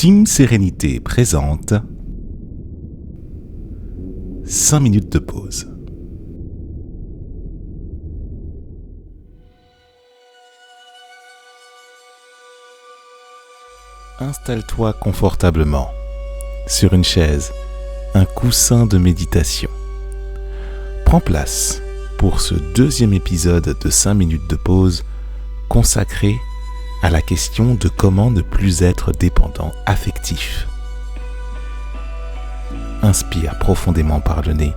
Team Sérénité présente 5 minutes de pause. Installe-toi confortablement sur une chaise, un coussin de méditation. Prends place pour ce deuxième épisode de 5 minutes de pause consacré à la question de comment ne plus être dépendant affectif. Inspire profondément par le nez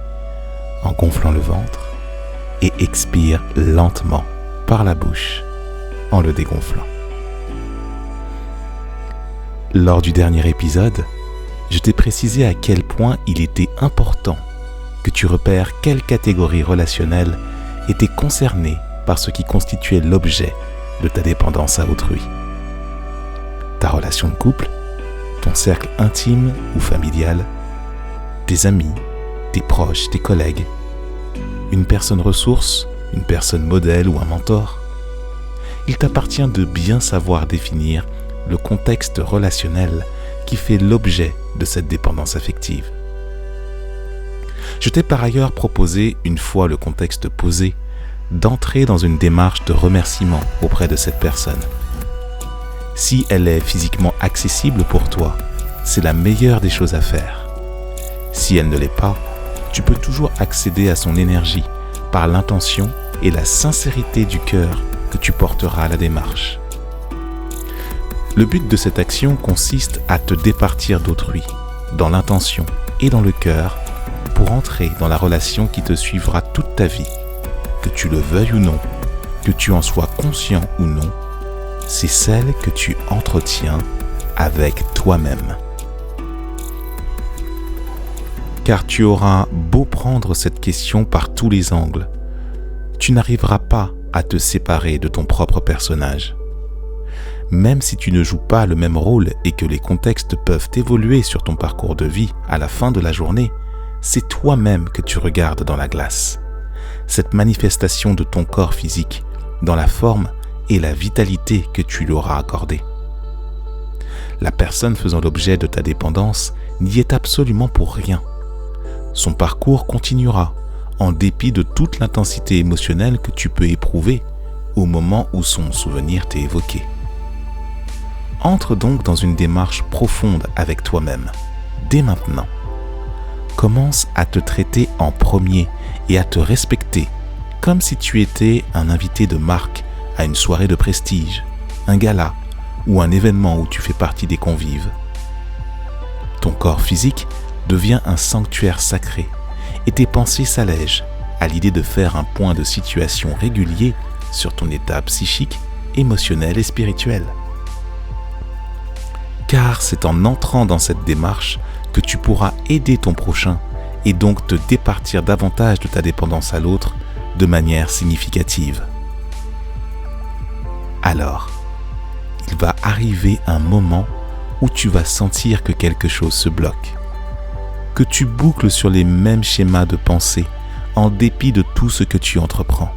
en gonflant le ventre et expire lentement par la bouche en le dégonflant. Lors du dernier épisode, je t'ai précisé à quel point il était important que tu repères quelle catégorie relationnelle était concernée par ce qui constituait l'objet de ta dépendance à autrui. Ta relation de couple, ton cercle intime ou familial, tes amis, tes proches, tes collègues, une personne ressource, une personne modèle ou un mentor. Il t'appartient de bien savoir définir le contexte relationnel qui fait l'objet de cette dépendance affective. Je t'ai par ailleurs proposé, une fois le contexte posé, d'entrer dans une démarche de remerciement auprès de cette personne. Si elle est physiquement accessible pour toi, c'est la meilleure des choses à faire. Si elle ne l'est pas, tu peux toujours accéder à son énergie par l'intention et la sincérité du cœur que tu porteras à la démarche. Le but de cette action consiste à te départir d'autrui, dans l'intention et dans le cœur, pour entrer dans la relation qui te suivra toute ta vie. Que tu le veuilles ou non, que tu en sois conscient ou non, c'est celle que tu entretiens avec toi-même. Car tu auras beau prendre cette question par tous les angles, tu n'arriveras pas à te séparer de ton propre personnage. Même si tu ne joues pas le même rôle et que les contextes peuvent évoluer sur ton parcours de vie à la fin de la journée, c'est toi-même que tu regardes dans la glace. Cette manifestation de ton corps physique dans la forme et la vitalité que tu lui auras accordée. La personne faisant l'objet de ta dépendance n'y est absolument pour rien. Son parcours continuera en dépit de toute l'intensité émotionnelle que tu peux éprouver au moment où son souvenir t'est évoqué. Entre donc dans une démarche profonde avec toi-même, dès maintenant. Commence à te traiter en premier et à te respecter comme si tu étais un invité de marque à une soirée de prestige, un gala ou un événement où tu fais partie des convives. Ton corps physique devient un sanctuaire sacré et tes pensées s'allègent à l'idée de faire un point de situation régulier sur ton état psychique, émotionnel et spirituel. Car c'est en entrant dans cette démarche que tu pourras aider ton prochain et donc te départir davantage de ta dépendance à l'autre de manière significative. Alors, il va arriver un moment où tu vas sentir que quelque chose se bloque, que tu boucles sur les mêmes schémas de pensée en dépit de tout ce que tu entreprends.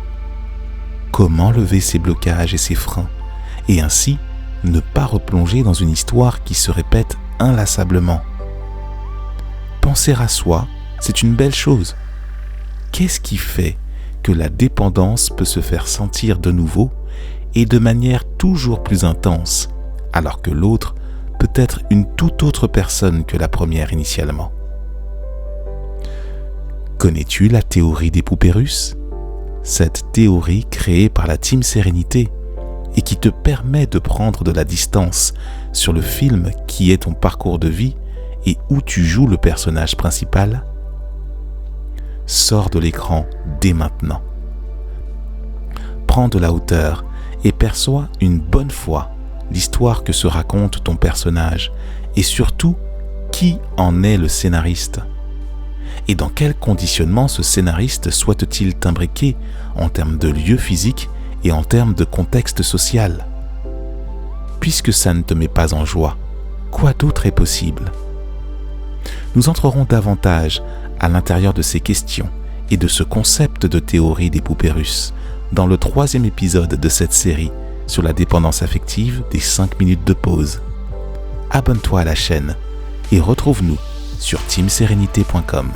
Comment lever ces blocages et ces freins et ainsi ne pas replonger dans une histoire qui se répète inlassablement? Penser à soi, c'est une belle chose. Qu'est-ce qui fait que la dépendance peut se faire sentir de nouveau et de manière toujours plus intense, alors que l'autre peut être une toute autre personne que la première initialement? Connais-tu la théorie des poupées russes? Cette théorie créée par la Team Sérénité et qui te permet de prendre de la distance sur le film qui est ton parcours de vie et où tu joues le personnage principal? Sors de l'écran dès maintenant. Prends de la hauteur et perçois une bonne fois l'histoire que se raconte ton personnage et surtout qui en est le scénariste. Et dans quel conditionnement ce scénariste souhaite-t-il t'imbriquer en termes de lieu physique et en termes de contexte social? Puisque ça ne te met pas en joie, quoi d'autre est possible? Nous entrerons davantage à l'intérieur de ces questions et de ce concept de théorie des poupées russes dans le 3e épisode de cette série sur la dépendance affective des 5 minutes de pause. abonne-toi à la chaîne et retrouve-nous sur teamsérénité.com.